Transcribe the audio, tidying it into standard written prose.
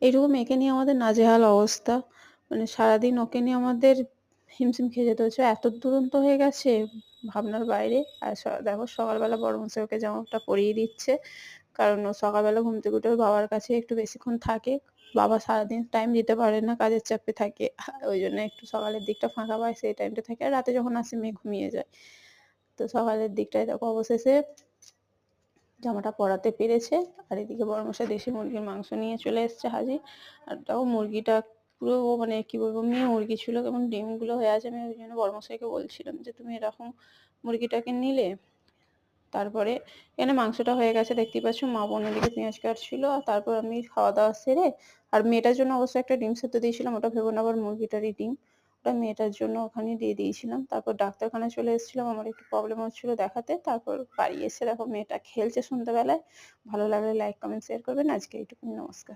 এইটুকু মেয়েকে নিয়ে আমাদের নাজেহাল অবস্থা। মানে সারাদিন ওকে নিয়ে আমাদের হিমশিম খেয়ে যেতে হচ্ছে। এত দুরন্ত হয়ে গেছে ভাবনার বাইরে। আর দেখো সকালবেলা বড়মশাই ওকে জামাটা পরিয়ে দিচ্ছে। কারণ ও সকালবেলা ঘুম থেকে উঠে ওর বাবার কাছে একটু বেশিক্ষণ থাকে। বাবা সারাদিন টাইম দিতে পারে না, কাজের চাপে থাকে। ওইজন্য একটু সকালের দিকটা ফাঁকা পায়, সেই টাইমটা থাকে। আর রাতে যখন আসে মেয়ে ঘুমিয়ে যায়। তো সকালের দিকটায় দেখো অবশেষে জামাটা পরাতে পেরেছে। আর এদিকে বড়মশাই দেশি মুরগির মাংস নিয়ে চলে এসছে হাজির। আর তাও মুরগিটা পুরো মানে কি বলবো, মেয়ে মুরগি ছিল, কেমন ডিমগুলো হয়ে আছে। আমি ওই জন্য বড়মশাইকে বলছিলাম যে তুমি এরকম মুরগিটাকে নিলে। তারপরে এখানে মাংসটা হয়ে গেছে দেখতেই পাচ্ছ। মা বোন ওদিকে পেঁয়াজ কাটছিল। আর তারপর আমি খাওয়া দাওয়া সেরে, আর মেয়েটার জন্য অবশ্যই একটা ডিম সেদ্ধ দিয়েছিলাম, ওটা ভেবো না আবার মুরগিটারই ডিম, ওটা মেয়েটার জন্য ওখানে দিয়ে দিয়েছিলাম। তারপর ডাক্তারখানায় চলে এসেছিলাম, আমার একটু প্রবলেম হচ্ছিল দেখাতে। তারপর বাড়ি এসে দেখো মেয়েটা খেলছে সন্ধ্যাবেলায়। ভালো লাগলে লাইক কমেন্ট শেয়ার করবেন। আজকে এইটুকুনি, নমস্কার।